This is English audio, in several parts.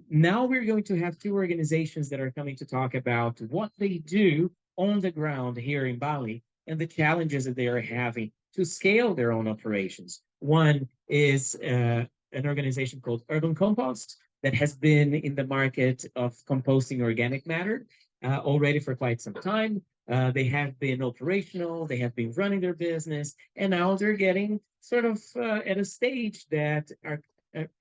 Now we're going to have two organizations that are coming to talk about what they do on the ground here in Bali and the challenges that they are having to scale their own operations. One is an organization called Urban Compost that has been in the market of composting organic matter already for quite some time. They have been operational, they have been running their business, and now they're getting sort of at a stage that are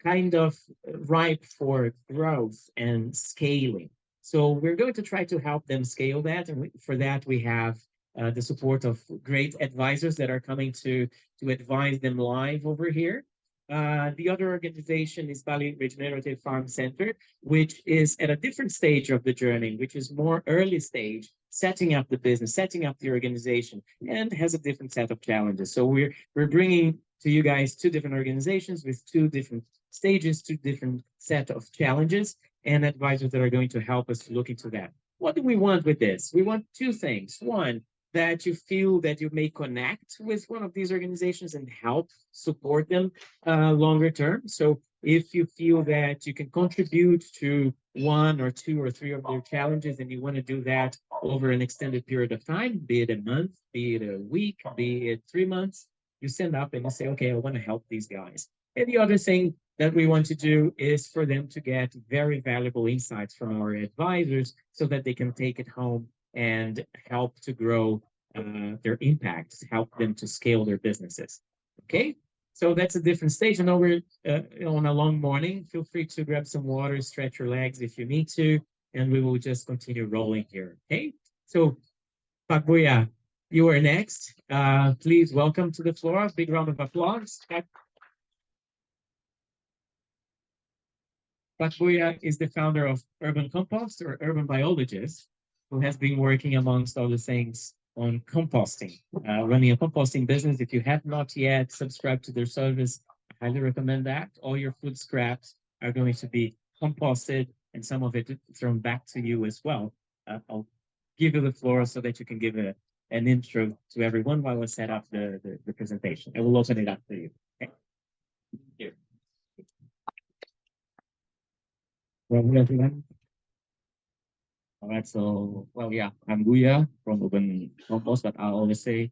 kind of ripe for growth and scaling. So we're going to try to help them scale that. And for that, we have the support of great advisors that are coming to advise them live over here. The other organization is Bali Regenerative Farm Center, which is at a different stage of the journey, which is more early stage, setting up the business, setting up the organization, and has a different set of challenges. So we're bringing to you guys two different organizations with two different stages, two different set of challenges, and advisors that are going to help us look into that. What do we want with this? We want two things. One, that you feel that you may connect with one of these organizations and help support them longer term. So if you feel that you can contribute to one or two or three of their challenges and you want to do that over an extended period of time, be it a month, be it a week, be it 3 months, you send up and you say, okay, I want to help these guys. And the other thing that we want to do is for them to get very valuable insights from our advisors so that they can take it home and help to grow their impact, help them to scale their businesses. Okay, so that's a different stage. I know we're on a long morning. Feel free to grab some water, stretch your legs if you need to, and we will just continue rolling here. Okay, so Pak Buya, you are next. Please welcome to the floor. Big round of applause. Pak Buya is the founder of Urban Compost or Urban Biologist, who has been working amongst other things on composting, running a composting business. If you have not yet subscribed to their service, I highly recommend that. All your food scraps are going to be composted and some of it thrown back to you as well. I'll give you the floor so that you can give an intro to everyone while I set up the presentation. I will open it up for you. Okay. Here. Well, everyone. All right, so, well, yeah, I'm Buya from Urban Compost, but I always say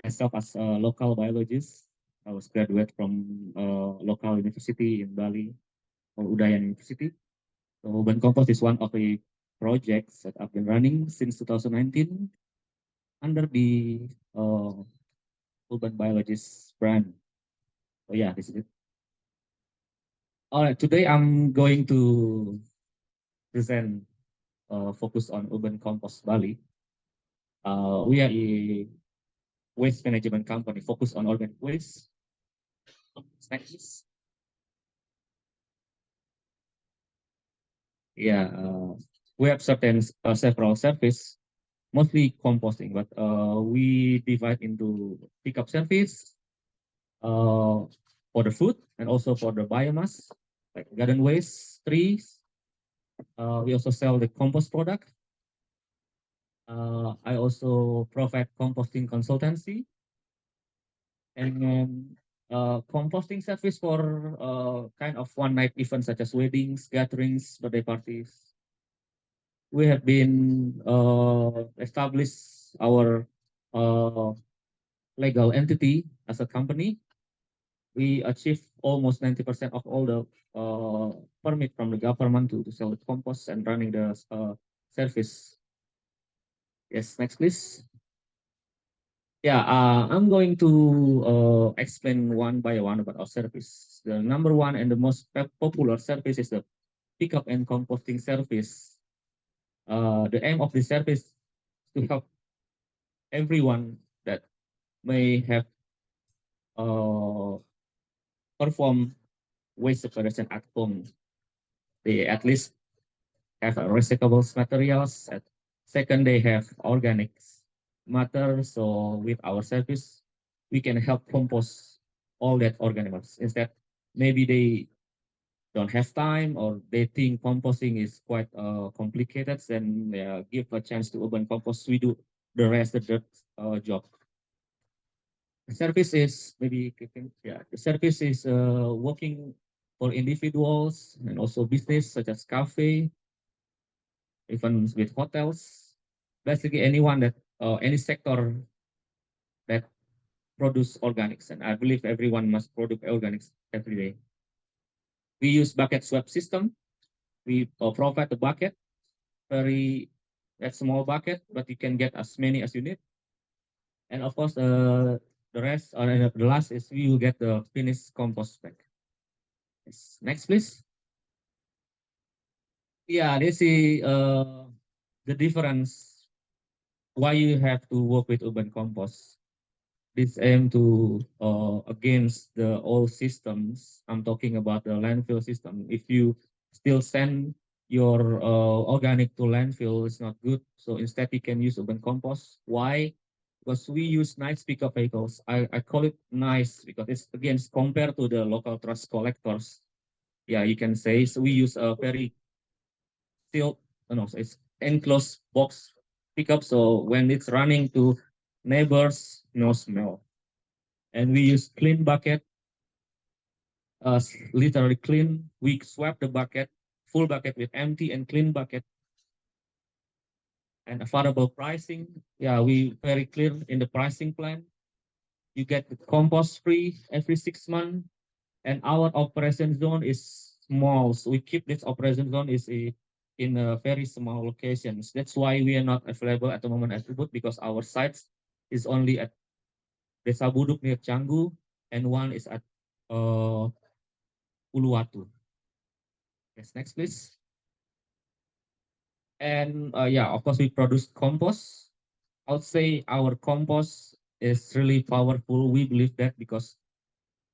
myself as a local biologist. I was graduate from a local university in Bali, or Udaya University. So Urban Compost is one of the projects that I've been running since 2019 under the Urban Biologist brand. So yeah, this is it. All right, today I'm going to present focus on Urban Compost Bali. We are a waste management company focused on organic waste. Next. Yeah, we have certain several service, mostly composting, but we divide into pickup service for the food and also for the biomass, like garden waste, trees. We also sell the compost product. I also provide composting consultancy and composting service for kind of one-night events such as weddings, gatherings, birthday parties. We have been established our legal entity as a company. We achieve almost 90% of all the permit from the government to sell the compost and running the service. Yes, next please. Yeah, I'm going to explain one by one about our service. The number one and the most popular service is the pickup and composting service. The aim of the service is to help everyone that may have perform waste separation at home. They at least have recyclable materials. Second, they have organic matter. So with our service, we can help compost all that organic matter. Instead, maybe they don't have time or they think composting is quite complicated, then give a chance to Urban Compost. We do the rest of the job. The service is maybe, yeah, the service is working for individuals and also business such as cafe, even with hotels. Basically, anyone that any sector that produce organics, and I believe everyone must produce organics every day. We use bucket swap system. We provide the bucket, very that small bucket, but you can get as many as you need. And of course, the rest or the last is we will get the finished compost back. Yes. Next, please. Yeah, this is the difference why you have to work with urban compost. This aim to against the old systems. I'm talking about the landfill system. If you still send your organic to landfill, it's not good. So instead, you can use urban compost. Why? Because we use nice pickup vehicles. I call it nice because it's again compared to the local trash collectors. Yeah, you can say so. We use a very still no, so it's enclosed box pickup. So when it's running to neighbors, no smell. And we use clean bucket, literally clean. We swap the bucket, full bucket with empty and clean bucket, and affordable pricing. Yeah, we very clear in the pricing plan. You get the compost free every 6 months, and our operation zone is small. So we keep this operation zone is in a very small locations. That's why we are not available at the moment at Ubud because our sites is only at Desa Buduk near Canggu, and one is at uh, Uluwatu. Yes, next please. And yeah, of course, we produce compost. I would say our compost is really powerful. We believe that because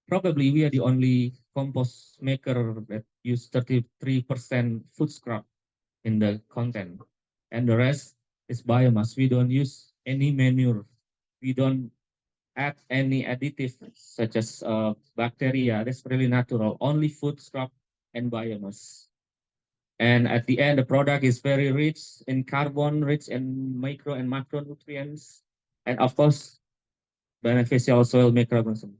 probably we are the only compost maker that use 33% food scrap in the content. And the rest is biomass. We don't use any manure. We don't add any additive such as bacteria. That's really natural. Only food scrap and biomass. And at the end, the product is very rich in carbon, rich in micro and macronutrients, and of course, beneficial soil microorganisms.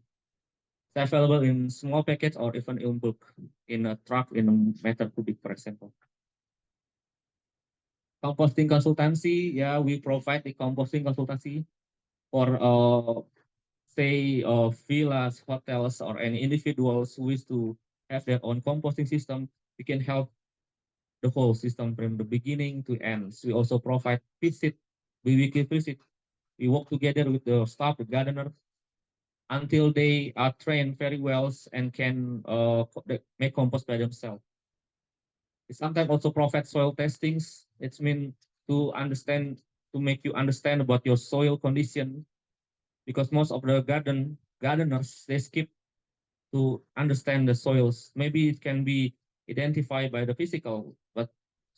It's available in small packets or even in bulk in a truck in a meter cubic, for example. Composting consultancy, yeah, we provide the composting consultancy for say villas, hotels, or any individuals who wish to have their own composting system. We can help the whole system from the beginning to end. So we also provide visit, weekly visit. We work together with the staff, the gardener, until they are trained very well and can make compost by themselves. We sometimes also provide soil testings. It's mean to understand, to make you understand about your soil condition, because most of the gardeners they skip to understand the soils. Maybe it can be identified by the physical, but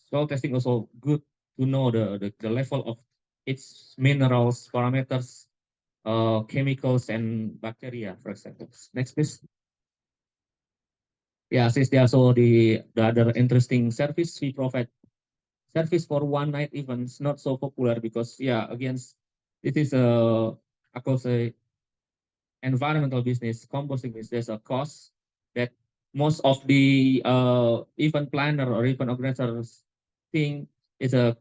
soil testing also good to know the level of its minerals, parameters, chemicals, and bacteria, for example. Next, please. Yeah, since there's also the other interesting service we provide service for one night events, not so popular because yeah, again, it is a I could say environmental business, composting business, there's a cost that most of the event planner or event organizers think is a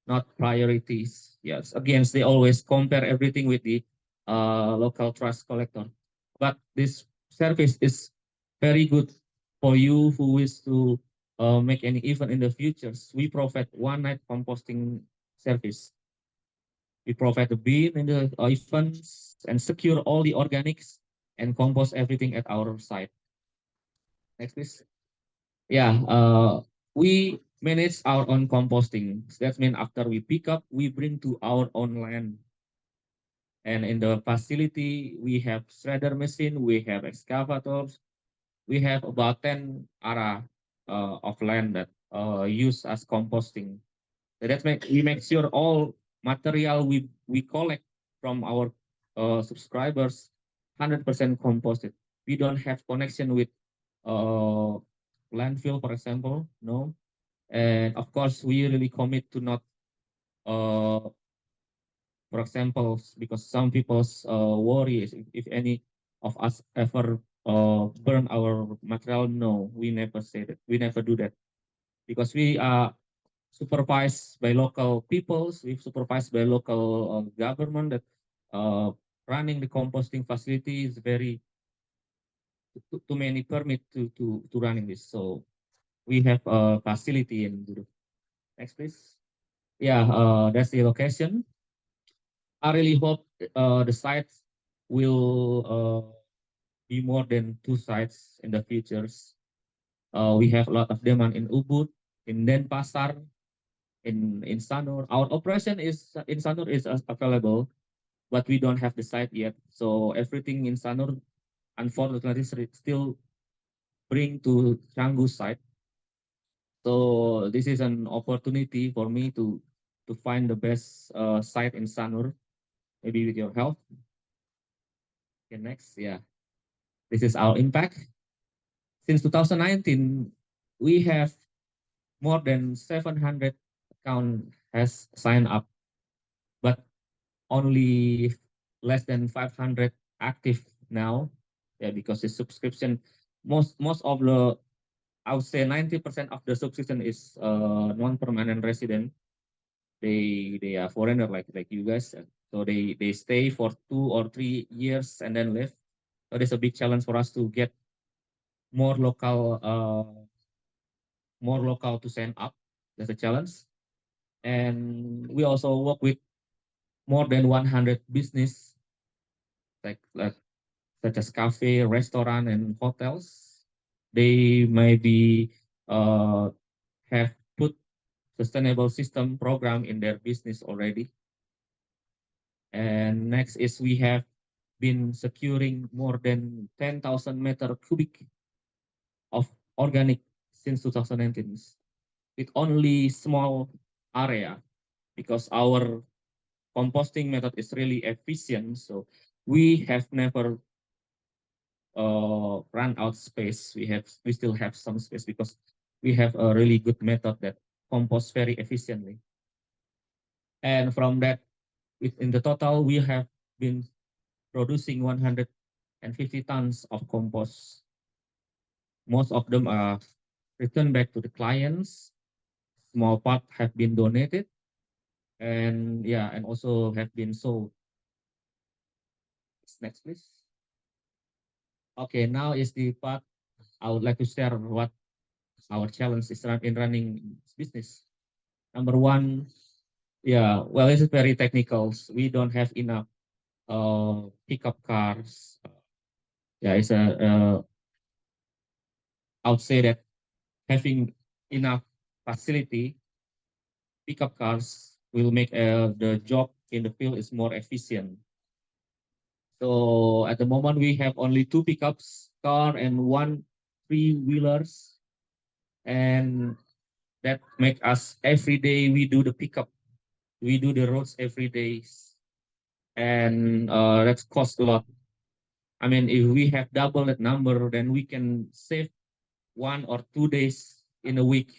not priorities. Yes, again, they always compare everything with the local trash collector. But this service is very good for you who wish to make any event in the futures. We provide one night composting service. We provide the bin in the events and secure all the organics and compost everything at our site. Next, please. Yeah, we manage our own composting. That means after we pick up, we bring to our own land. And in the facility, we have shredder machine, we have excavators, we have about 10 area of land that use as composting. So that we make sure all material we collect from our subscribers 100% composted. We don't have connection with uh, landfill, for example, no. And of course, we really commit to not, uh, for example, because some people's worry is if any of us ever burn our material. No, we never say that. We never do that because we are supervised by local peoples. We supervised by local government that uh, running the composting facility is very too many permit to running this. So we have a facility in Guru. Next, please. Yeah, that's the location. I really hope the sites will be more than two sites in the futures. We have a lot of demand in Ubud, in Denpasar, in Sanur. Our operation is in Sanur is available, but we don't have the site yet. So everything in Sanur, unfortunately, still bring to Canggu site. So this is an opportunity for me to find the best site in Sanur, maybe with your help. Okay, next, yeah, this is our impact. Since 2019, we have more than 700 account has signed up, but only less than 500 active now. Yeah, because the subscription, most of the, I would say 90% of the subscription is non-permanent resident. They are foreigner like you guys. So they stay for 2 or 3 years and then leave. So there's a big challenge for us to get more local more local to sign up. That's a challenge. And we also work with more than 100 business like such as cafe, restaurant, and hotels. They maybe have put sustainable system program in their business already. And next is we have been securing more than 10,000 meter cubic of organic since 2019 with only small area because our composting method is really efficient. So we have never run out space. We still have some space because we have a really good method that compost very efficiently. And from that, in the total, we have been producing 150 tons of compost. Most of them are returned back to the clients. Small part have been donated, and yeah, and also have been sold. Next, please. Okay, now is the part I would like to share what our challenge is in running business. Number one, yeah, well, this is very technical. We don't have enough pickup cars. Yeah, it's I would say that having enough facility, pickup cars will make the job in the field is more efficient. So at the moment we have only two pickups car and one three wheelers, and that make us every day we do the pickup, we do the roads every day, and that's cost a lot. I mean, if we have double that number, then we can save 1 or 2 days in a week,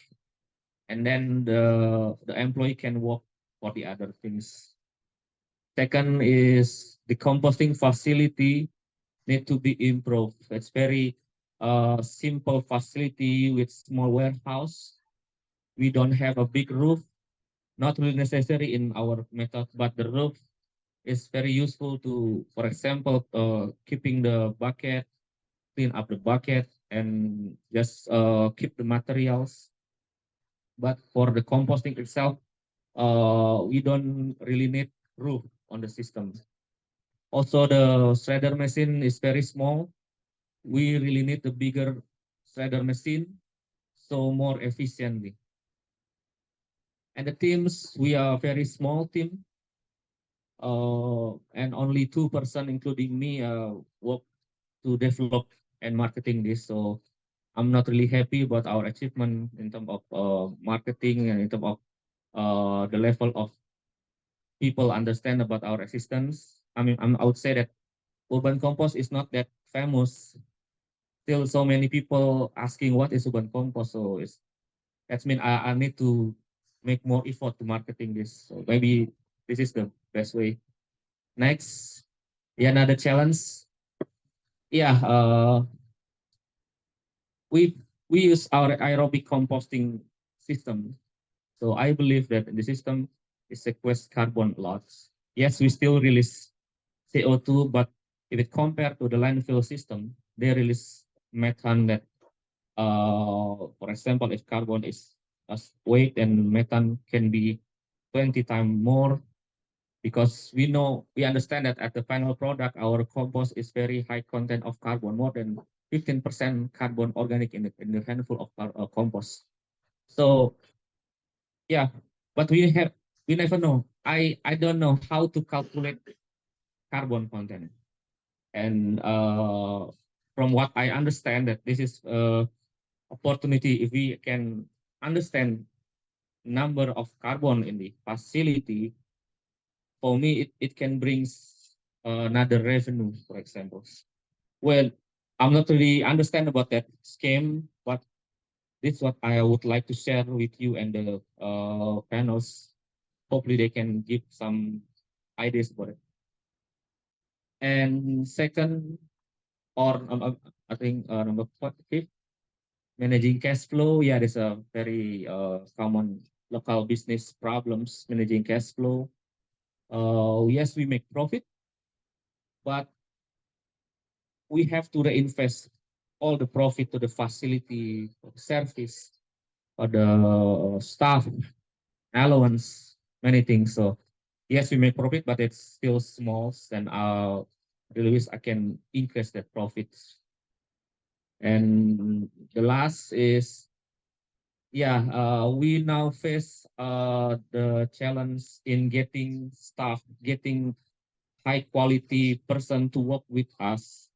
and then the employee can work for the other things. Second is the composting facility need to be improved. It's very simple facility with small warehouse. We don't have a big roof, not really necessary in our method, but the roof is very useful to, for example, keeping the bucket, clean up the bucket, and just keep the materials. But for the composting itself, we don't really need roof on the system. Also, the shredder machine is very small. We really need the bigger shredder machine, so more efficiently. And the teams, we are a very small team, and only 2%, including me, work to develop and marketing this. So I'm not really happy about our achievement in terms of marketing and in terms of the level of people understand about our existence. I mean, I would say that Urban Compost is not that famous. Still, so many people asking what is Urban Compost. So that means I need to make more effort to marketing this. So maybe this is the best way. Next, yeah, another challenge yeah, we use our aerobic composting system. So I believe that the system is sequesters carbon lots. Yes, we still release CO2, but if it compared to the landfill system, they release methane that, for example, if carbon is as weight and methane can be 20 times more, because we understand that at the final product, our compost is very high content of carbon, more than 15% carbon organic in the handful of compost. So yeah, but we never know. I don't know how to calculate carbon content. And from what I understand, that this is opportunity if we can understand number of carbon in the facility. For me, it can bring another revenue, for example. Well, I'm not really understand about that scheme, but this is what I would like to share with you and the panels. Hopefully, they can give some ideas about it. And second, or I think number fifth, managing cash flow. Yeah, there's a very common local business problems managing cash flow. Yes, we make profit, but we have to reinvest all the profit to the facility, service, or the staff allowance, many things. So yes, we make profit, but it's still small, and really wish I can increase that profits. And the last is, yeah, we now face the challenge in getting staff, getting high quality person to work with us,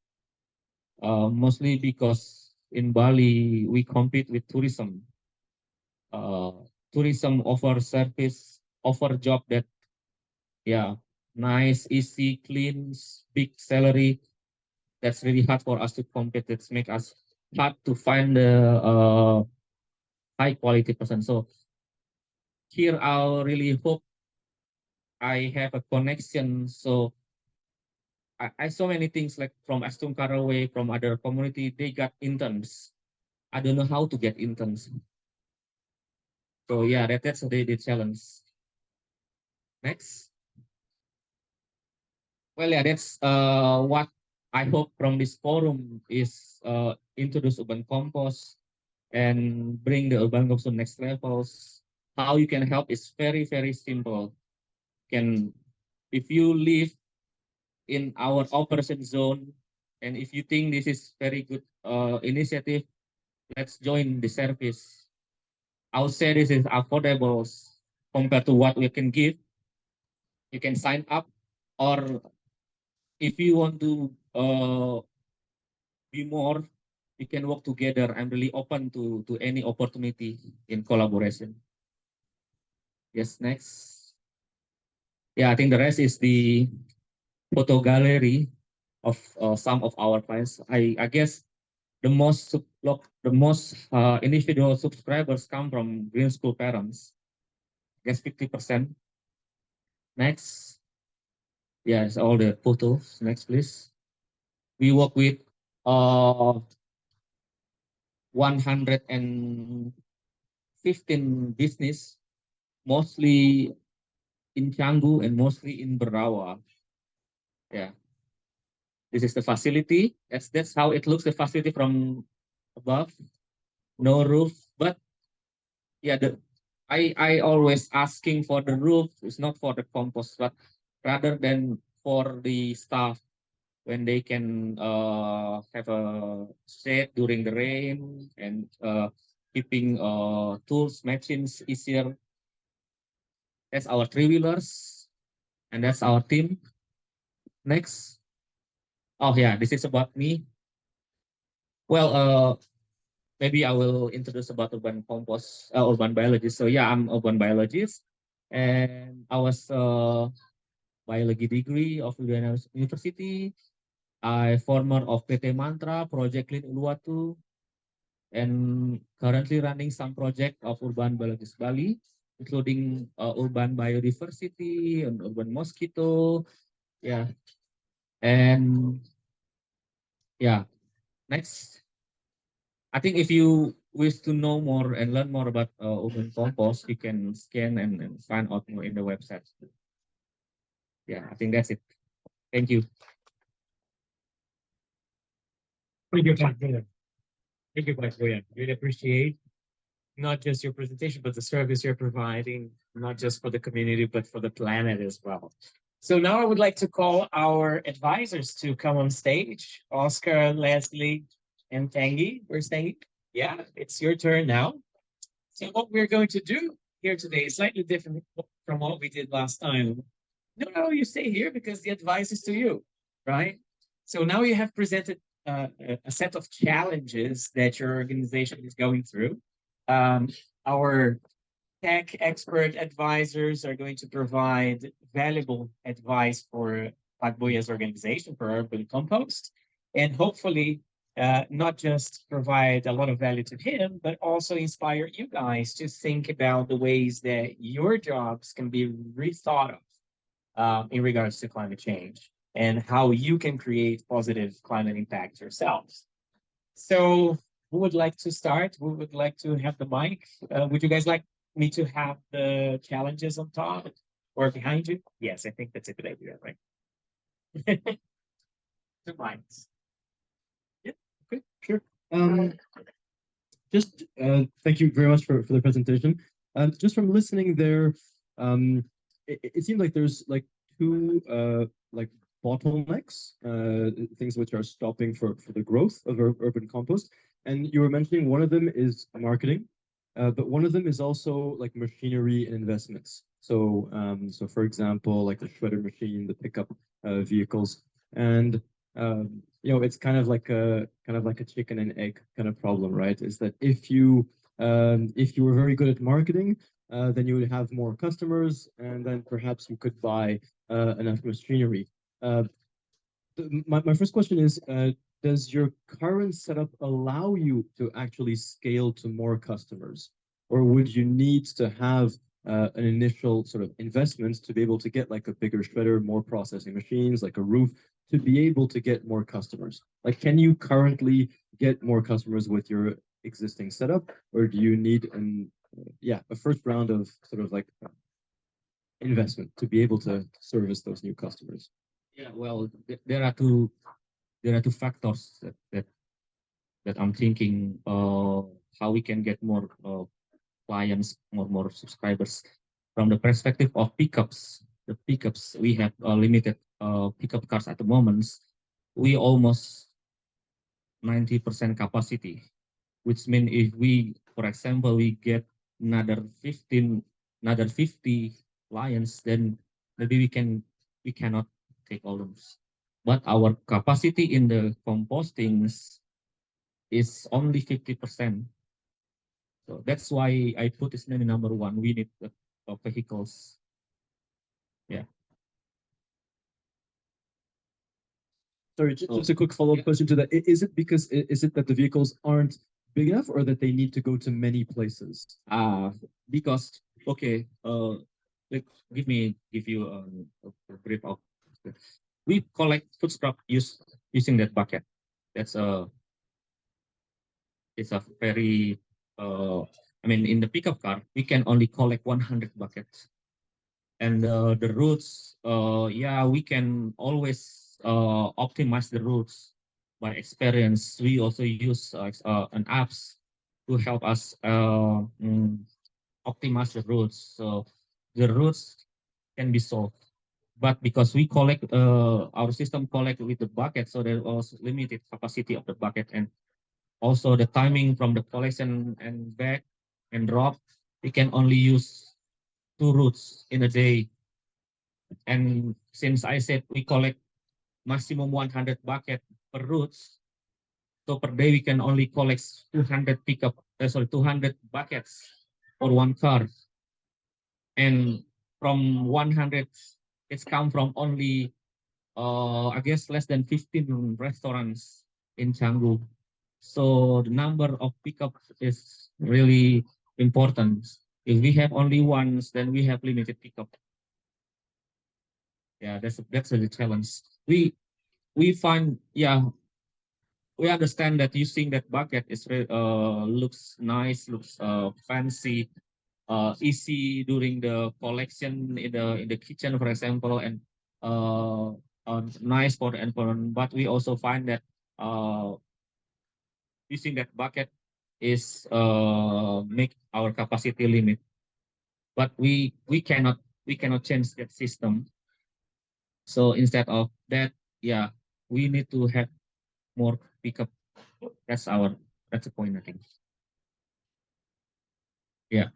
mostly because in Bali we compete with tourism. Uh, Tourism offer service, offer job that, yeah, nice, easy, clean, big salary. That's really hard for us to compete. It's make us hard to find the high quality person. So here I really hope I have a connection. So I saw many things like from Astum Karaway, from other community, they got interns. I don't know how to get interns. So yeah, that's the challenge. Next. Well, yeah, that's what I hope from this forum is introduce urban compost and bring the urban compost to next levels. How you can help is very, very simple. Can If you live in our operation zone, and if you think this is very good initiative, let's join the service. I would say this is affordable compared to what we can give. You can sign up, or if you want to be more, we can work together. I'm really open to any opportunity in collaboration. Yes, next. Yeah, I think the rest is the photo gallery of some of our clients. I guess the most individual subscribers come from green school parents. I guess 50%. Next. Yes, all the photos. Next, please. We work with 115 business, mostly in Canggu and mostly in Berawa. Yeah, this is the facility. That's how it looks. The facility from above, no roof, but yeah, I always asking for the roof. It's not for the compost, but rather than for the staff when they can have a shade during the rain and keeping tools, machines easier. That's our three wheelers, and that's our team. Next. Oh yeah, this is about me. Well, maybe I will introduce about urban compost, urban biologist. So yeah, I'm urban biologist, and I was biology degree of University. I former of PT Mantra, Project Clean Uluwatu, and currently running some project of Urban Biologist Bali, including urban biodiversity and urban mosquito. Yeah, and Yeah. Next, I think if you wish to know more and learn more about Urban Compost, you can scan and find out more in the website. Yeah, I think that's it. Thank you. Thank you, Pak Buya. Thank you, Pak Buya. Really appreciate not just your presentation, but the service you're providing, not just for the community, but for the planet as well. So now I would like to call our advisors to come on stage. Oscar, Leslie, and Tangi. Where's Tangi? Yeah, it's your turn now. So what we're going to do here today is slightly different from what we did last time. No, no, you stay here because the advice is to you, right? So now you have presented a set of challenges that your organization is going through. Um, our tech expert advisors are going to provide valuable advice for Pagboya's organization, for Urban Compost, and hopefully not just provide a lot of value to him, but also inspire you guys to think about the ways that your jobs can be rethought of in regards to climate change and how you can create positive climate impact yourselves. So, who would like to start? Who would like to have the mic? Would you guys like me to have the challenges on top or behind you? Yes, I think that's a good idea, right? Two mics. Yeah, okay, sure. Just thank you very much for the presentation. Just from listening there, it seemed like there's like two like bottlenecks, things which are stopping for the growth of urban compost. And you were mentioning one of them is marketing, but one of them is also like machinery and investments. So for example, like the shredder machine, the pickup vehicles, and it's kind of like a chicken and egg kind of problem, right? Is that if you were very good at marketing, then you would have more customers, and then perhaps you could buy enough machinery. Uh, my first question is, does your current setup allow you to actually scale to more customers? Or would you need to have an initial sort of investment to be able to get like a bigger shredder, more processing machines, like a roof, to be able to get more customers? Like, can you currently get more customers with your existing setup, or do you need a first round of sort of like investment to be able to service those new customers? Yeah, well, there are two factors that I'm thinking how we can get more clients, more subscribers. From the perspective of pickups, the pickups we have limited pickup cars at the moment. We almost 90% capacity, which means if we, for example, we get another 15, another 50 clients, then maybe we cannot take all those. But our capacity in the composting is only 50%. So that's why I put this name number one. We need the vehicles. Yeah. Sorry, just a quick follow-up question to that. Is it that the vehicles aren't big enough, or that they need to go to many places? Because okay, give you a brief of. We collect food scrap using that bucket. That's it's a very I mean, in the pickup car we can only collect 100 buckets, and the routes yeah, we can always optimize the routes by experience. We also use an apps to help us optimize the routes, so the routes can be solved. But because we collect our system collect with the bucket, so there was limited capacity of the bucket, and also the timing from the collection and back and drop, we can only use two routes in a day. And since I said we collect maximum 100 bucket per routes, so per day we can only collect 200 sorry, 200 buckets for one car. And from 100, it's come from only I guess less than 15 restaurants in Canggu. So the number of pickups is really important. If we have only ones, then we have limited pickup. Yeah, that's a challenge. We find, yeah, we understand that using that bucket looks nice, looks fancy, easy during the collection in the kitchen, for example, and uh, nice for the environment. But we also find that uh, using that bucket is make our capacity limit. But we cannot change that system. So instead of that, yeah, we need to have more pickup. That's our that's the point, I think. Yeah.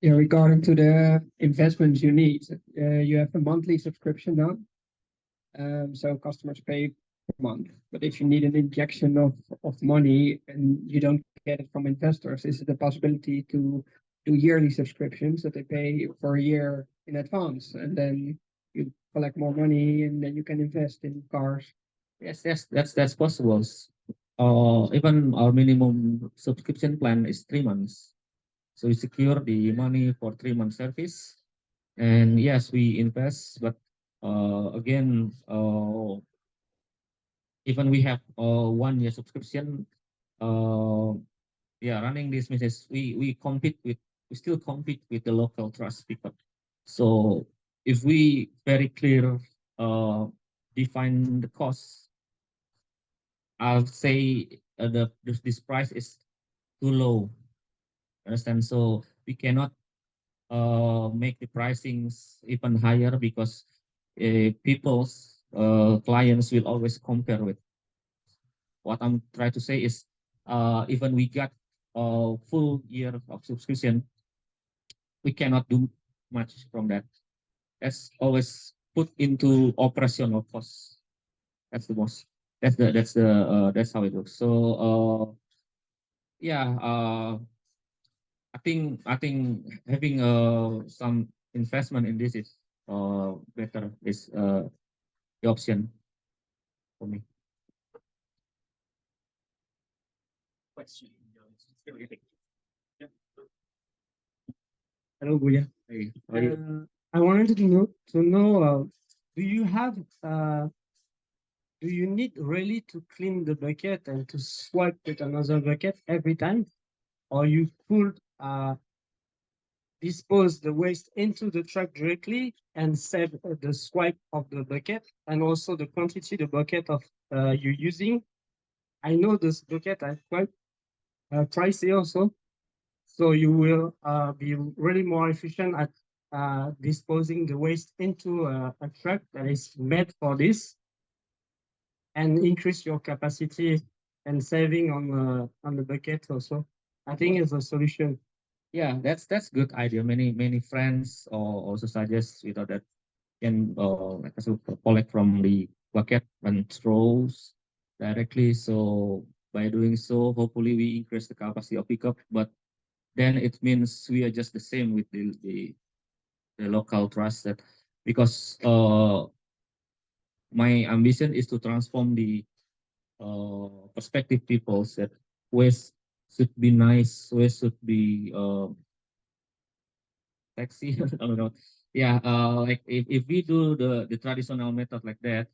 Yeah, regarding to the investments you need, you have a monthly subscription now. So customers pay per month. But if you need an injection of money and you don't get it from investors, is it a possibility to do yearly subscriptions that they pay for a year in advance and then you collect more money and then you can invest in cars? Yes, that's possible. Even our minimum subscription plan is 3 months. So we secure the money for 3 month service. And yes, we invest, but again, even we have 1 year subscription, uh, yeah, running this business, we still compete with the local trust people. So if we very clear uh, define the cost, I'll say this price is too low. Understand? So we cannot make the pricings even higher because people's clients will always compare with. What I'm trying to say is, even we got a full year of subscription, we cannot do much from that. That's always put into operational costs. That's the most. That's how it works. So yeah, I think having some investment in this is better, is the option for me. Question. Hello, Buya. Hey, how are you? I wanted to know do you have do you need really to clean the bucket and to swipe with another bucket every time, or you could dispose the waste into the truck directly and save the swipe of the bucket and also the quantity the bucket of you're using? I know this bucket are quite pricey also, so you will be really more efficient at disposing the waste into a truck that is made for this and increase your capacity and saving on the bucket also. I think it's a solution. Yeah, that's good idea. Many friends also suggest that can like I said, collect from the bucket and straws directly. So by doing so, hopefully we increase the capacity of pickup. But then it means we are just the same with the local trust, that because my ambition is to transform the perspective people, that waste should be nice, waste should be sexy. I don't know. Yeah, like if we do the traditional method like that,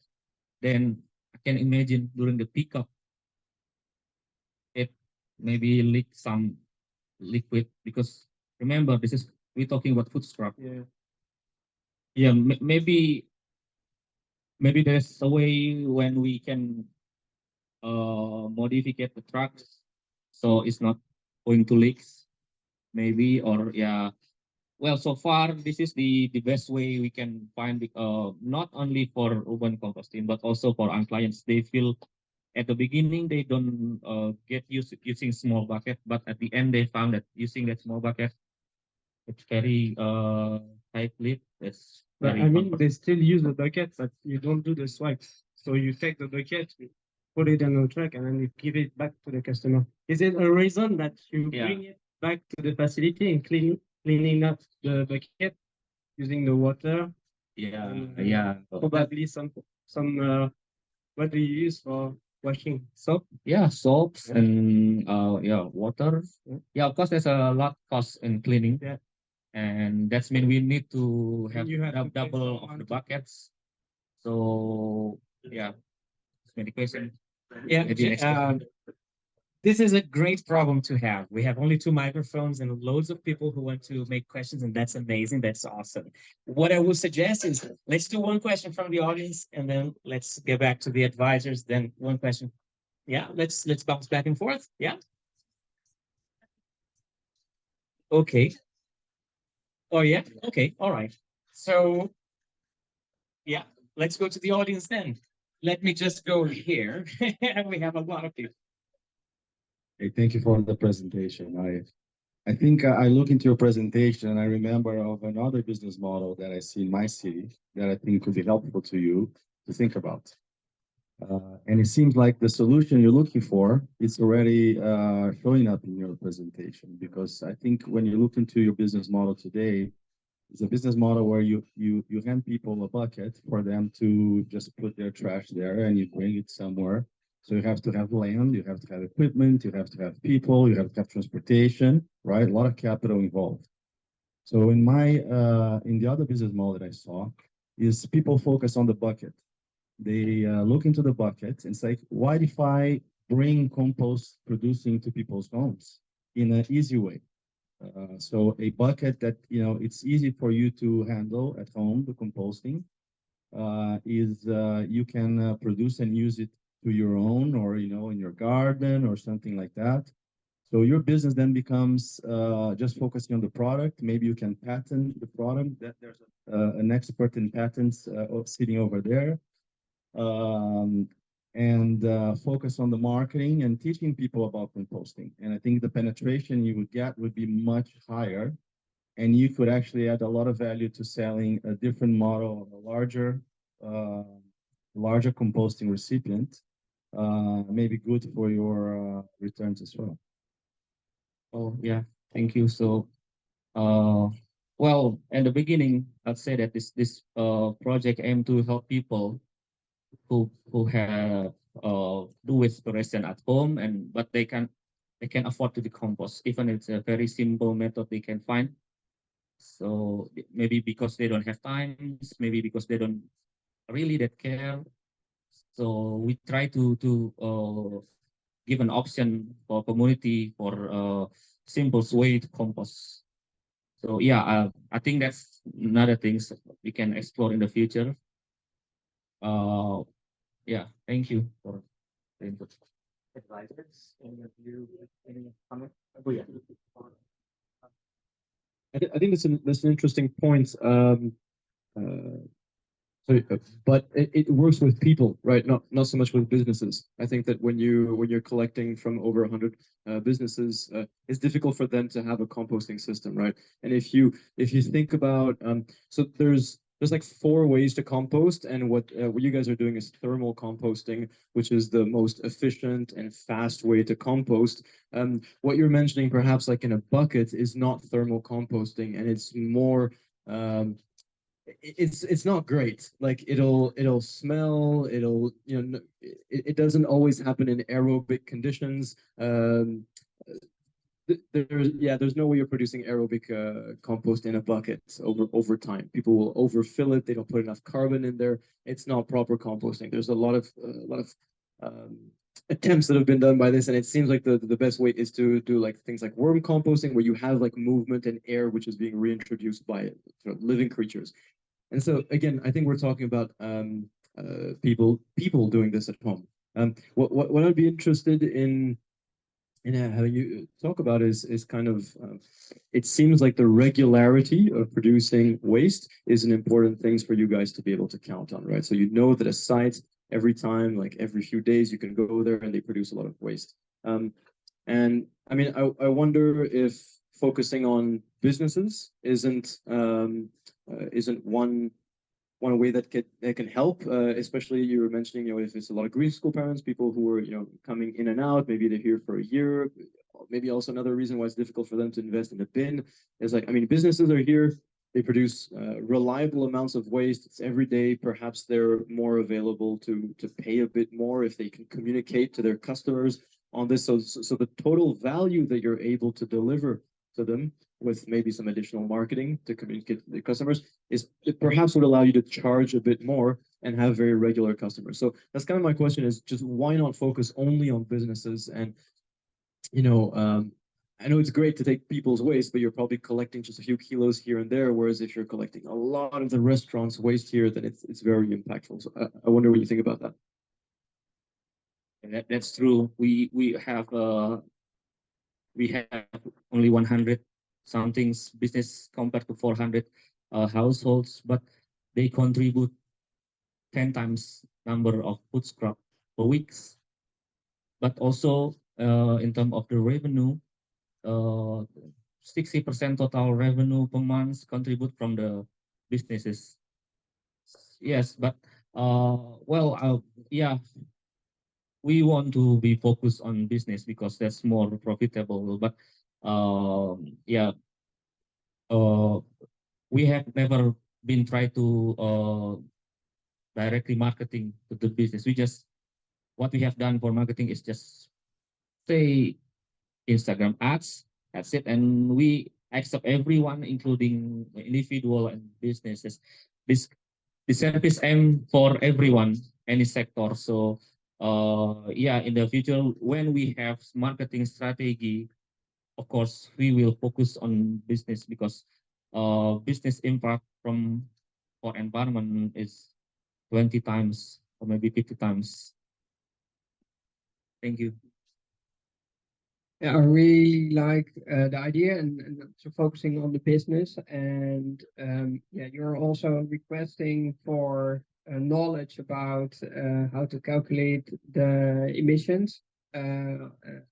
then I can imagine during the pickup, it maybe leak some liquid, because remember, this is we're talking about food scrap. Yeah. Yeah, maybe there's a way when we can modify the trucks so it's not going to leaks, maybe. Or yeah, well, so far this is the best way we can find, not only for urban composting but also for our clients. They feel at the beginning they don't get used to using small bucket, but at the end they found that using that small bucket, it's very tight lid. It's But very I mean, comfortable. they still use the bucket, but you don't do the swipes. So you take the bucket, you put it on the truck, and then you give it back to the customer. Is it a reason that you Yeah. bring it back to the facility and cleaning up the bucket using the water? Yeah, And, yeah. Probably some what do you use for washing? Soap? Yeah, soaps Yeah. and yeah, water. Yeah. Yeah, of course, there's a lot cost in cleaning. Yeah. And that's mean we need to have you have to pay double of someone the to- buckets. So yeah, any question. Yeah, Maybe next question. this is a great problem to have. We have only 2 microphones and loads of people who want to make questions, and that's amazing. That's awesome. What I would suggest is let's do one question from the audience, and then let's get back to the advisors. Then one question. Yeah, let's bounce back and forth. Yeah. Okay. Oh yeah. Okay. All right. So yeah, let's go to the audience then. Let me just go here. We have a lot of people. Hey, thank you for the presentation. I think I look into your presentation and I remember of another business model that I see in my city that I think could be helpful to you to think about. And it seems like the solution you're looking for is already showing up in your presentation, because I think when you look into your business model today, it's a business model where you hand people a bucket for them to just put their trash there and you bring it somewhere. So you have to have land, you have to have equipment, you have to have people, you have to have transportation, right? A lot of capital involved. So in the other business model that I saw is people focus on the bucket. They look into the bucket and say, what if I bring compost producing to people's homes in an easy way? So a bucket that, it's easy for you to handle at home, the composting, is you can produce and use it to your own, or, in your garden or something like that. So your business then becomes just focusing on the product. Maybe you can patent the product. That there's an expert in patents sitting over there. And focus on the marketing and teaching people about composting. And I think the penetration you would get would be much higher, and you could actually add a lot of value to selling a different model of a larger composting recipient, maybe good for your returns as well. Oh yeah, thank you. So, well, in the beginning, I'd say that this project aim to help people who have do waste preparation at home, but they can afford to decompost, even it's a very simple method they can find. So maybe because they don't have time, maybe because they don't really that care. So we try to give an option for community for simple way to compost. So yeah, I think that's another things we can explore in the future. Yeah, thank you for the input. Advisors, any of you, any comment? Oh, yeah. I think that's an interesting point. But it works with people, right? Not so much with businesses. I think that when you're collecting from over 100 businesses, it's difficult for them to have a composting system, right? And if you think about so there's like 4 ways to compost, and what you guys are doing is thermal composting, which is the most efficient and fast way to compost. What you're mentioning, perhaps like in a bucket, is not thermal composting, and it's more it's not great. Like it'll smell, it doesn't always happen in aerobic conditions. There's no way you're producing aerobic compost in a bucket over time. People will overfill it. They don't put enough carbon in there. It's not proper composting. There's a lot of attempts that have been done by this, and it seems like the best way is to do like things like worm composting, where you have like movement and air which is being reintroduced by living creatures. And so again, I think we're talking about people doing this at home. What I'd be interested in having you talk about is kind of it seems like the regularity of producing waste is an important thing for you guys to be able to count on, right? So you know that a site every time, like every few days, you can go there and they produce a lot of waste. And I mean, I wonder if focusing on businesses isn't one way that can help, especially you were mentioning, if it's a lot of Greek school parents, people who are, coming in and out, maybe they're here for a year. Maybe also another reason why it's difficult for them to invest in a bin is like, I mean, businesses are here, they produce reliable amounts of waste. It's every day. Perhaps they're more available to pay a bit more if they can communicate to their customers on this. So the total value that you're able to deliver to them with maybe some additional marketing to communicate to the customers it perhaps would allow you to charge a bit more and have very regular customers. So that's kind of my question, is just why not focus only on businesses? And I know it's great to take people's waste, but you're probably collecting just a few kilos here and there. Whereas if you're collecting a lot of the restaurant's waste here, then it's very impactful. So I wonder what you think about that. And that's true. We have only 100 something business compared to 400 households, but they contribute 10 times number of food scrap per week. But also in terms of the revenue, 60% total revenue per month contribute from the businesses. Yes, but yeah, we want to be focused on business because that's more profitable. But yeah, we have never been try to directly marketing to the business. What we have done for marketing is just say Instagram ads. That's it, and we accept everyone, including individual and businesses. The service aim for everyone, any sector. So yeah, in the future, when we have marketing strategy, of course, we will focus on business because business impact for environment is 20 times or maybe 50 times. Thank you. Yeah, I really like the idea and so focusing on the business. And yeah, you're also requesting for knowledge about how to calculate the emissions,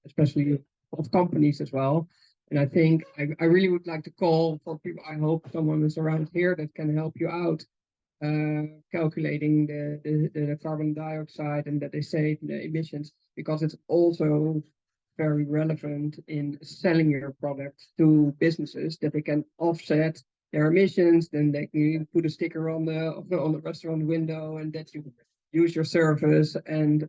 especially of companies as well. And I think I really would like to call for people. I hope someone is around here that can help you out calculating the carbon dioxide and that they save the emissions, because it's also very relevant in selling your product to businesses, that they can offset their emissions. Then they can put a sticker on the restaurant window, and that you use your service, and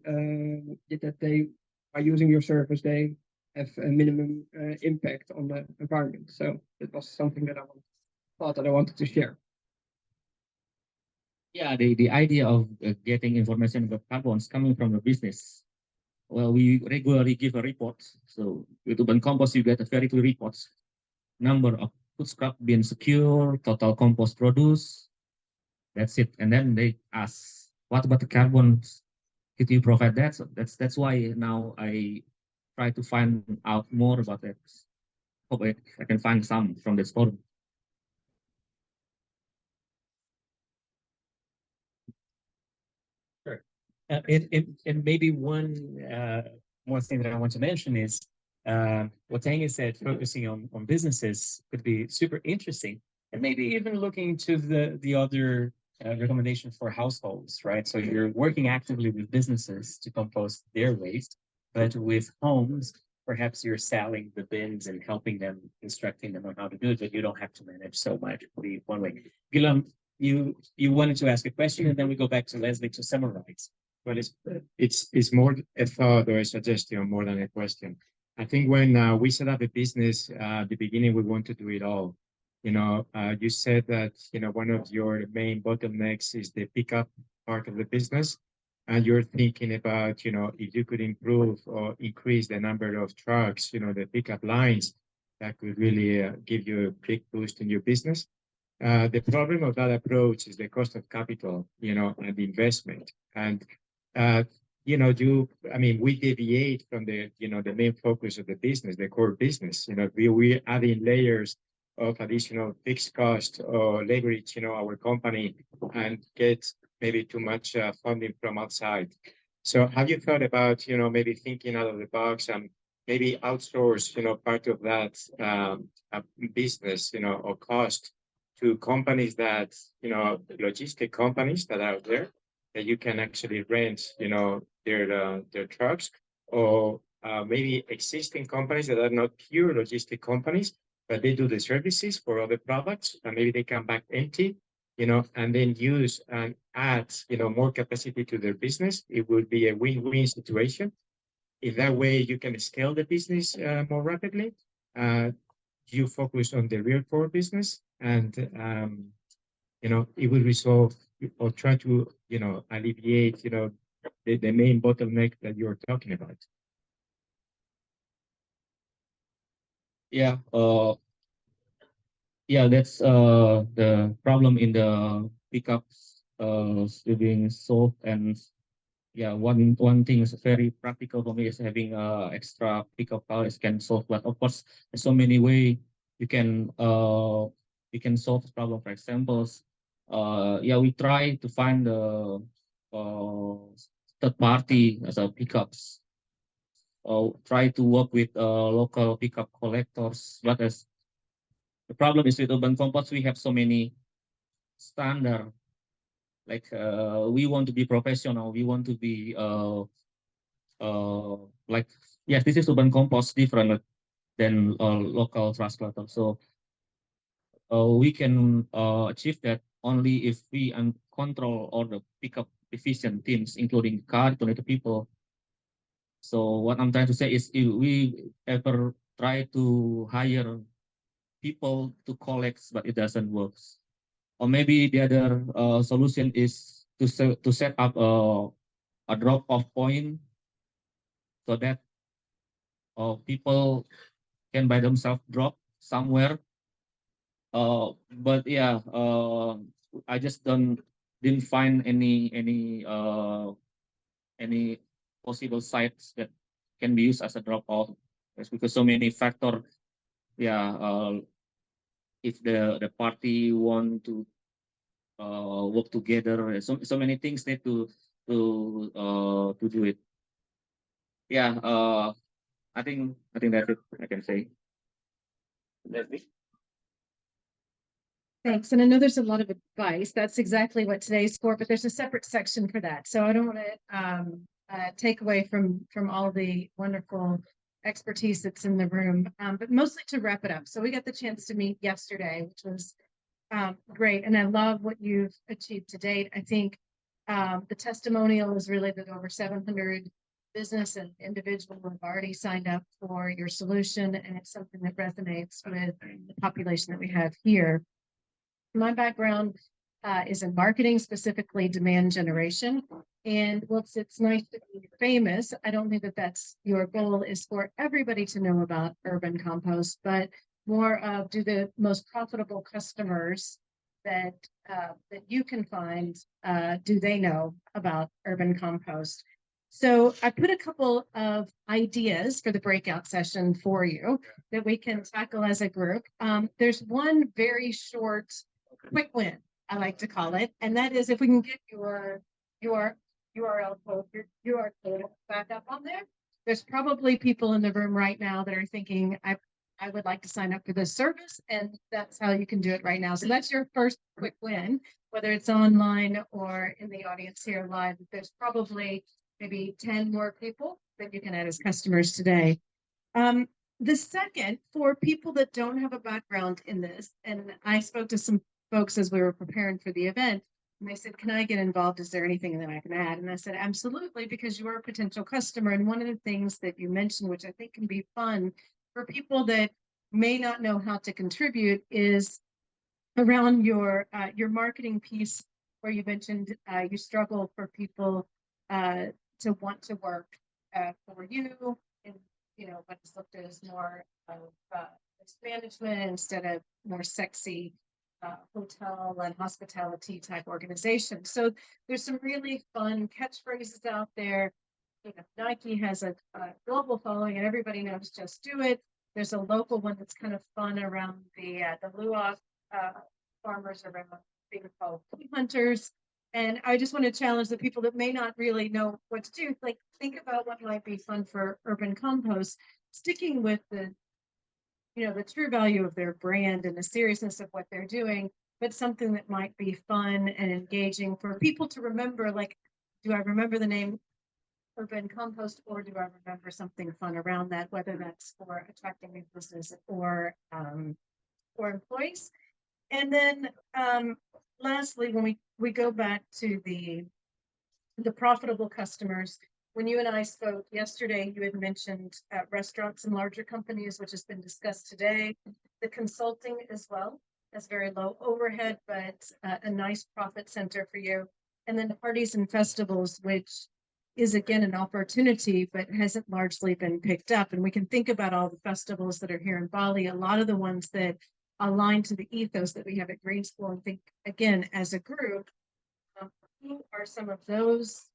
that they, by using your service, they have a minimum impact on the environment. So that was something that thought that I wanted to share. Yeah, the idea of getting information about carbons coming from the business. Well, we regularly give a report. So with Urban Compost, you get a very clear reports. Number of food scrap being secured, total compost produced. That's it. And then they ask, what about the carbon? Could you provide that? So that's why now I try to find out more about that. Hope I can find some from this forum. And maybe one thing that I want to mention is what Tanya said, focusing on businesses could be super interesting, and maybe even looking to the other recommendation for households, right? So you're working actively with businesses to compost their waste, but with homes, perhaps you're selling the bins and helping them, instructing them on how to do it, but you don't have to manage so much. Be one way. Guillaume, you wanted to ask a question, and then we go back to Leslie to summarize. Well, it's more a thought or a suggestion more than a question. I think when we set up a business at the beginning, we want to do it all. You said that one of your main bottlenecks is the pickup part of the business, and you're thinking about if you could improve or increase the number of trucks, the pickup lines, that could really give you a big boost in your business. The problem of that approach is the cost of capital, and the investment. And we deviate from the main focus of the business, the core business. We're adding layers of additional fixed cost or leverage, our company, and get maybe too much funding from outside. So have you thought about, maybe thinking out of the box and maybe outsource, part of that business, or cost to companies that, logistic companies that are out there, that you can actually rent, their trucks, or maybe existing companies that are not pure logistic companies, but they do the services for other products, and maybe they come back empty, and then use and add, more capacity to their business. It would be a win-win situation. In that way, you can scale the business more rapidly. You focus on the real core business, and it will resolve or try to, alleviate, the main bottleneck that you're talking about? Yeah, yeah, that's the problem in the pickups still being solved. And yeah, one thing is very practical for me is having extra pickup cars can solve. But of course, there's so many way you can solve the problem. For examples, yeah, we try to find the uh, third party as a pickups. Try to work with local pickup collectors. But as the problem is with urban compost, we have so many standard. Like we want to be professional. We want to be like yes, this is urban compost different than local trash clutter. So we can achieve that only if we control all the pickup efficient teams, including car, including people. So what I'm trying to say is, if we ever try to hire people to collect, but it doesn't work. Or maybe the other solution is to set up a drop-off point so that people can by themselves drop somewhere. But yeah, I just didn't find any possible sites that can be used as a drop-off. It's because so many factor. Yeah, if the party want to work together, so many things need to do it. Yeah, I think that's it. I can say. Leslie? Thanks. And I know there's a lot of advice. That's exactly what today's for, but there's a separate section for that. So I don't want to take away from all the wonderful expertise that's in the room, but mostly to wrap it up. So we got the chance to meet yesterday, which was great. And I love what you've achieved to date. I think the testimonial is really that over 700 business and individuals have already signed up for your solution, and it's something that resonates with the population that we have here. My background is in marketing, specifically demand generation. And whilst it's nice to be famous, I don't think that that's your goal is for everybody to know about urban compost, but more of do the most profitable customers that you can find, do they know about urban compost? So I put a couple of ideas for the breakout session for you that we can tackle as a group. There's one very short quick win, I like to call it, and that is if we can get your URL code, your code back up on there. There's probably people in the room right now that are thinking, I would like to sign up for this service, and that's how you can do it right now. So that's your first quick win, whether it's online or in the audience here live. There's probably maybe 10 more people that you can add as customers today. The second, for people that don't have a background in this, and I spoke to some folks as we were preparing for the event, and they said, can I get involved? Is there anything that I can add? And I said, absolutely, because you are a potential customer. And one of the things that you mentioned, which I think can be fun for people that may not know how to contribute, is around your marketing piece, where you mentioned you struggle for people to want to work for you, and what is looked at as more of management instead of more sexy hotel and hospitality type organization. So there's some really fun catchphrases out there. Nike has a global following, and everybody knows just do it. There's a local one that's kind of fun around the luau farmers around being called food hunters. And I just want to challenge the people that may not really know what to do. Like, think about what might be fun for urban compost, sticking with the true value of their brand and the seriousness of what they're doing, but something that might be fun and engaging for people to remember. Like, do I remember the name Urban Compost, or do I remember something fun around that, whether that's for attracting new business or employees? And then lastly, when we go back to the profitable customers, when you and I spoke yesterday, you had mentioned restaurants and larger companies, which has been discussed today, the consulting as well. has very low overhead, but a nice profit center for you. And then parties and festivals, which is again an opportunity, but hasn't largely been picked up. And we can think about all the festivals that are here in Bali, a lot of the ones that align to the ethos that we have at Green School, and think again as a group, who are some of those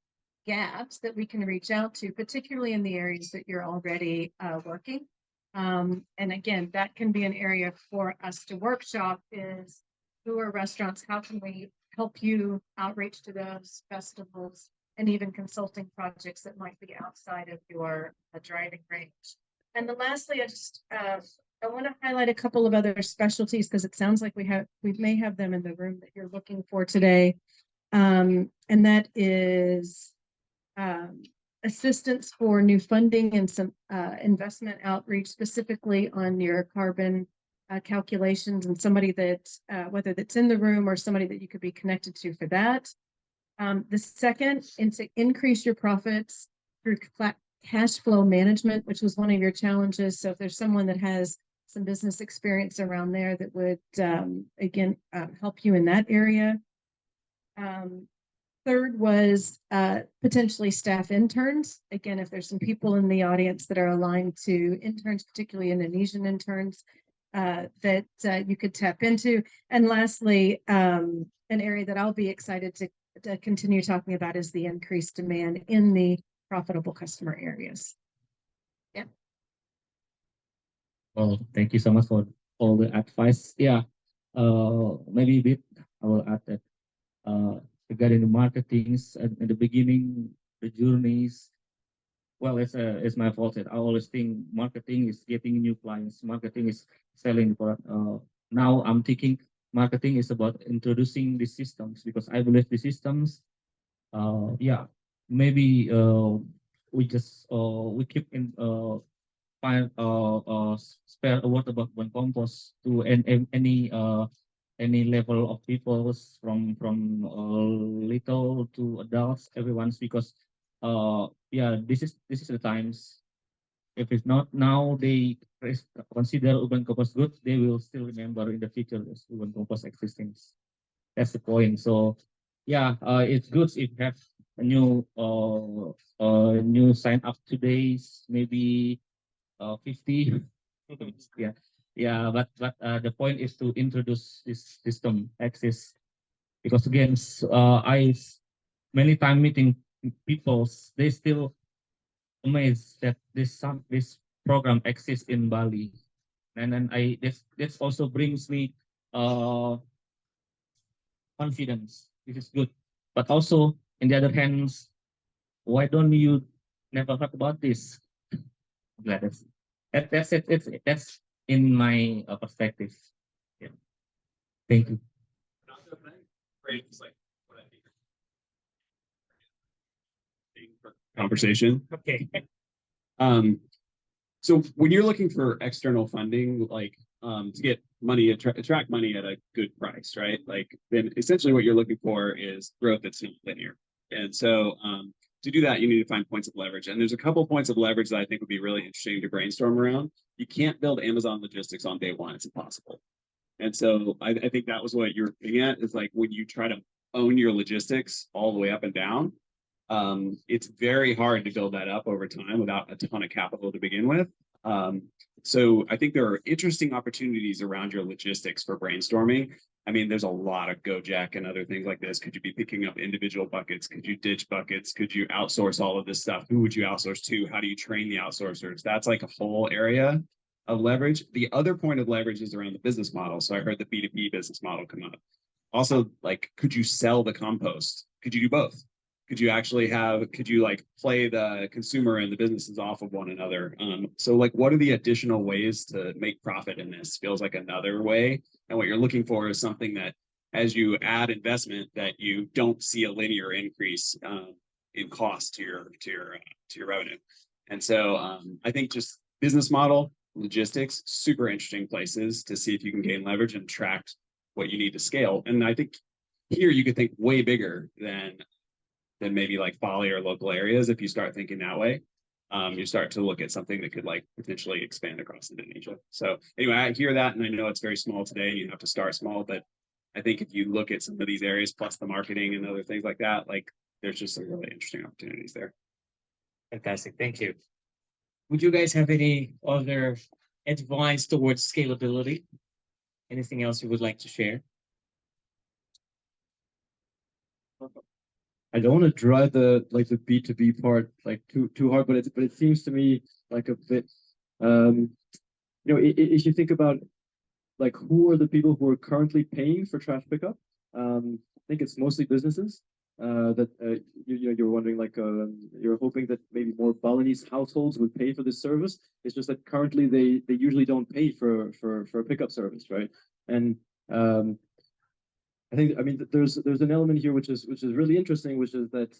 gaps that we can reach out to, particularly in the areas that you're already working. And again, that can be an area for us to workshop is who are restaurants, how can we help you outreach to those festivals and even consulting projects that might be outside of your driving range. And then lastly, I want to highlight a couple of other specialties because it sounds like we may have them in the room that you're looking for today. And that is assistance for new funding and some investment outreach specifically on your carbon calculations, and somebody that whether that's in the room or somebody that you could be connected to for that. The second is to increase your profits through cash flow management, which was one of your challenges. So if there's someone that has some business experience around there that would again help you in that area. Third was potentially staff interns. Again, if there's some people in the audience that are aligned to interns, particularly Indonesian interns, that you could tap into. And lastly, an area that I'll be excited to continue talking about is the increased demand in the profitable customer areas. Yeah. Well, thank you so much for all the advice. Yeah, maybe a bit I will add that regarding the marketings at the beginning, the journeys. Well, it's my fault that I always think marketing is getting new clients. Marketing is selling the product. Now I'm thinking marketing is about introducing the systems because I believe the systems. Yeah, maybe we just we keep in find spare a word about Urban Compost to any level of people from little to adults, everyone's because yeah, this is the times. If it's not now, they consider Urban Compost good, they will still remember in the future as Urban Compost existing. That's the point. So yeah, it's good if you have a new sign up today's maybe 50. Yeah, yeah, but the point is to introduce this system access because again, I many time meeting people, they still amazed that this program exists in Bali, and then this also brings me confidence. This is good, but also in the other hands, why don't you never heard about this? Yeah, that's it. That's in my perspective. Yeah. Thank you. Conversation. Okay. So when you're looking for external funding, like to get money, attract money at a good price, right? Like then essentially what you're looking for is growth that's not linear. And so to do that, you need to find points of leverage. And there's a couple points of leverage that I think would be really interesting to brainstorm around. You can't build Amazon logistics on day one. It's impossible. And so I think that was what you're getting at is like when you try to own your logistics all the way up and down, it's very hard to build that up over time without a ton of capital to begin with. So I think there are interesting opportunities around your logistics for brainstorming. I mean, there's a lot of Gojek and other things like this. Could you be picking up individual buckets? Could you ditch buckets? Could you outsource all of this stuff? Who would you outsource to? How do you train the outsourcers? That's like a whole area of leverage. The other point of leverage is around the business model. So I heard the B2B business model come up. Also, like, could you sell the compost? Could you do both? Could you like play the consumer and the businesses off of one another? So like, what are the additional ways to make profit in this? Feels like another way. And what you're looking for is something that as you add investment that you don't see a linear increase in cost to your revenue. And so I think just business model, logistics, super interesting places to see if you can gain leverage and attract what you need to scale. And I think here you could think way bigger than maybe like Bali or local areas if you start thinking that way. you start to look at something that could like potentially expand across Indonesia. So anyway, I hear that, and I know it's very small today, and you have to start small, but I think if you look at some of these areas, plus the marketing and other things like that, like there's just some really interesting opportunities there. Fantastic, thank you. Would you guys have any other advice towards scalability? Anything else you would like to share? I don't want to drive the B2B part like too hard, but it seems to me like a bit if you think about like who are the people who are currently paying for trash pickup, I think it's mostly businesses that you're wondering like you're hoping that maybe more Balinese households would pay for this service. It's just that currently they usually don't pay for a pickup service, right? And I mean there's an element here which is really interesting, which is that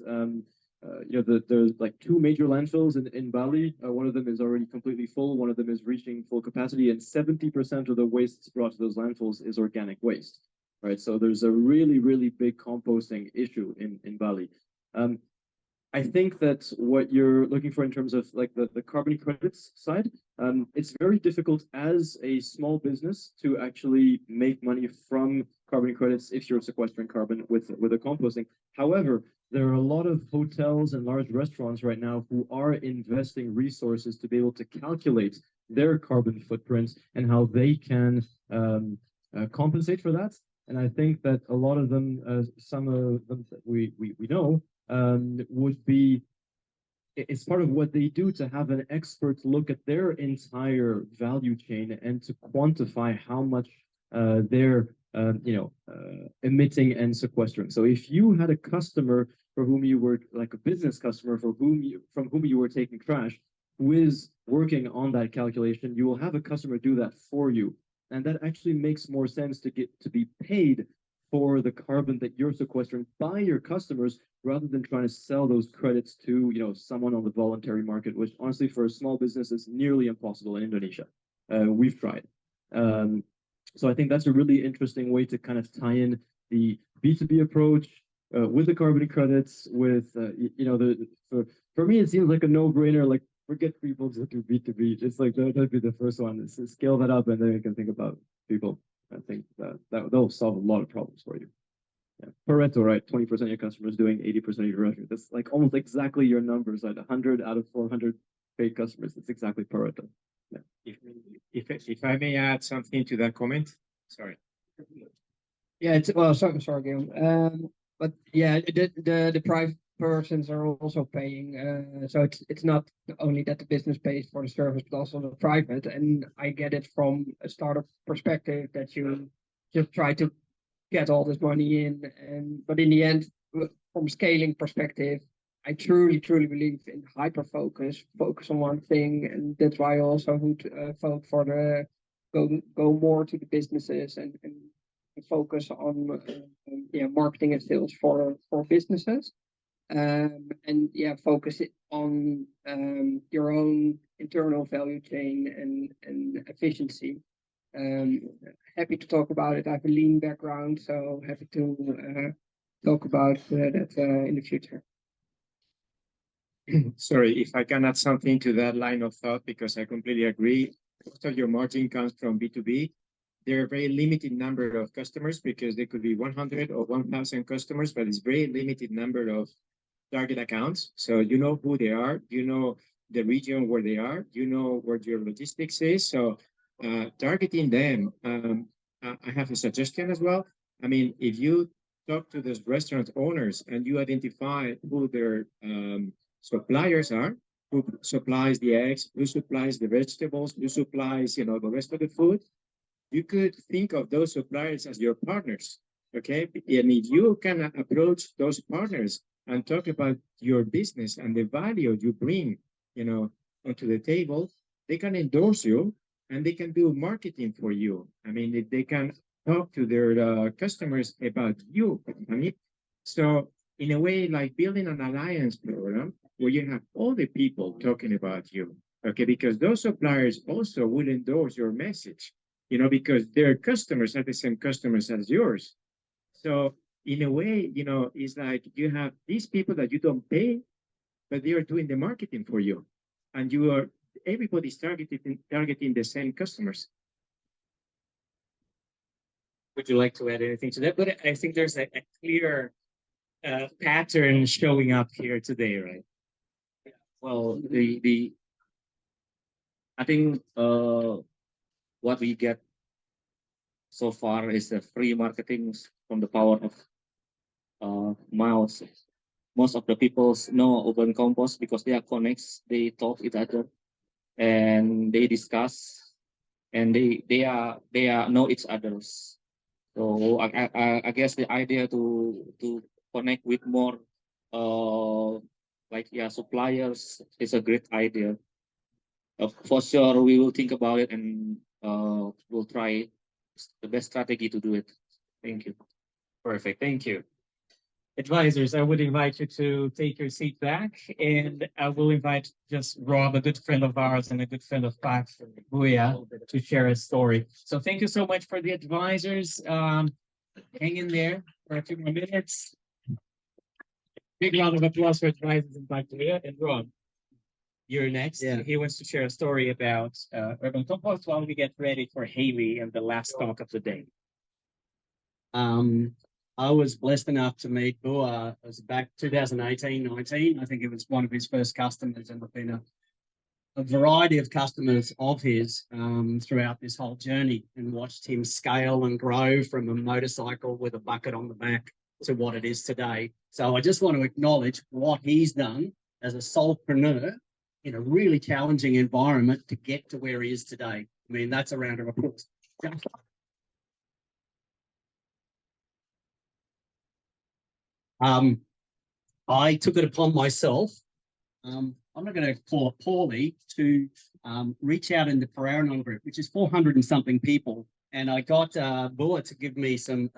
there's like two major landfills in Bali. One of them is already completely full. One of them is reaching full capacity, and 70% of the waste brought to those landfills is organic waste, right? So there's a really big composting issue in Bali. I think that what you're looking for in terms of like the carbon credits side, it's very difficult as a small business to actually make money from carbon credits if you're sequestering carbon with a composting. However, there are a lot of hotels and large restaurants right now who are investing resources to be able to calculate their carbon footprint and how they can compensate for that. And I think that a lot of them, some of them that we know, would be, it's part of what they do to have an expert look at their entire value chain and to quantify how much they're emitting and sequestering. So if you had a customer for whom you were like a business customer from whom you were taking trash, who is working on that calculation, you will have a customer do that for you. And that actually makes more sense to be paid for the carbon that you're sequestering by your customers, rather than trying to sell those credits to someone on the voluntary market, which honestly for a small business is nearly impossible in Indonesia. We've tried. So I think that's a really interesting way to kind of tie in the B2B approach with the carbon credits. With for me it seems like a no-brainer. Like forget people to do B2B. Just like that'd be the first one. Is scale that up, and then you can think about people. I think that'll solve a lot of problems for you. Yeah. Pareto, right? 20% of your customers doing 80% of your revenue. That's like almost exactly your numbers. Like 100 out of 400 paid customers. That's exactly Pareto. Yeah. If I may add something to that comment, sorry. Yeah, sorry, Guillaume. But yeah, the private persons are also paying. So it's not only that the business pays for the service, but also the private. And I get it from a startup perspective that you just try to get all this money in, but in the end, from scaling perspective, I truly believe in focus on one thing, and that's why I also would vote for the go more to the businesses and focus on marketing and sales for businesses, and focus it on your own internal value chain and efficiency. Happy to talk about it. I have a lean background, so happy to talk about that in the future. Sorry, if I can add something to that line of thought, because I completely agree. Most of your margin comes from B2B. There are a very limited number of customers, because there could be 100 or 1,000 customers, but it's very limited number of target accounts. So you know who they are, you know the region where they are, you know where your logistics is. So targeting them, I have a suggestion as well. I mean, if you talk to those restaurant owners and you identify who their suppliers are, who supplies the eggs, who supplies the vegetables, who supplies, the rest of the food, you could think of those suppliers as your partners, okay? And if you can approach those partners and talk about your business and the value you bring, onto the table, they can endorse you and they can do marketing for you. I mean, if they can talk to their customers about you, right? So in a way, like building an alliance program where you have all the people talking about you, okay? Because those suppliers also will endorse your message, because their customers are the same customers as yours. So in a way, it's like you have these people that you don't pay, but they are doing the marketing for you. and everybody's targeting the same customers. Would you like to add anything to that? But I think there's a clear pattern showing up here today, right? Well, I think what we get so far is the free marketing from the power of mouths. Most of the people know Urban Compost because they are connects, they talk each other, and they discuss, and they are know each others. So I guess the idea to connect with more suppliers is a great idea. For sure, we will think about it and we'll try the best strategy to do it. Thank you. Perfect. Thank you. Advisors, I would invite you to take your seat back, and I will invite just Rob, a good friend of ours and a good friend of Pak Buya, to share a story. So thank you so much for the advisors. Hang in there for a few more minutes. Big round of applause for advisors and Pak Buya. And Rob, you're next. Yeah. He wants to share a story about Urban Compost while we get ready for Haley and the last talk of the day. I was blessed enough to meet Buya. It was back 2018, 19. I think it was one of his first customers, and I've been a variety of customers of his throughout this whole journey, and watched him scale and grow from a motorcycle with a bucket on the back to what it is today. So I just want to acknowledge what he's done as a solopreneur in a really challenging environment to get to where he is today. I mean, that's a round of applause. I took it upon myself, I'm not going to call it poorly, to reach out in the Paranon group, which is 400 and something people. And I got Buya to give me some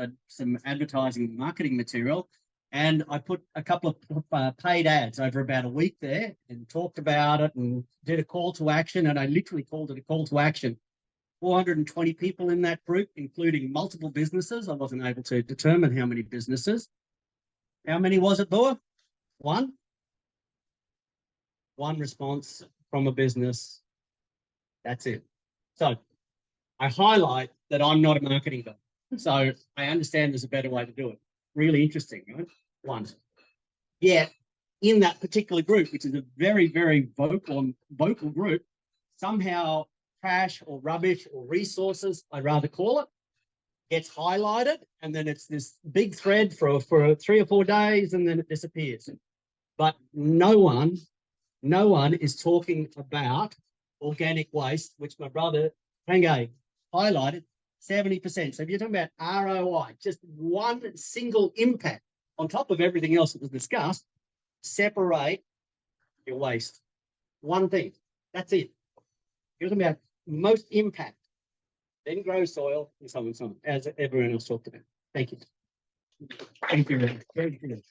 advertising and marketing material. And I put a couple of paid ads over about a week there and talked about it and did a call to action. And I literally called it a call to action. 420 people in that group, including multiple businesses. I wasn't able to determine how many businesses. How many was it, Buya? One response from a business. That's it. So I highlight that I'm not a marketing guy. So I understand there's a better way to do it. Really interesting, right? One. Yet in that particular group, which is a very, very vocal group, somehow trash or rubbish or resources, I'd rather call it, gets highlighted, and then it's this big thread for 3 or 4 days, and then it disappears. But no one is talking about organic waste, which my brother Tanguy highlighted, 70%. So if you're talking about ROI, just one single impact on top of everything else that was discussed, separate your waste. One thing, that's it. You're talking about most impact, then grow soil, and so on, as everyone else talked about. Thank you. Thank you. Very good.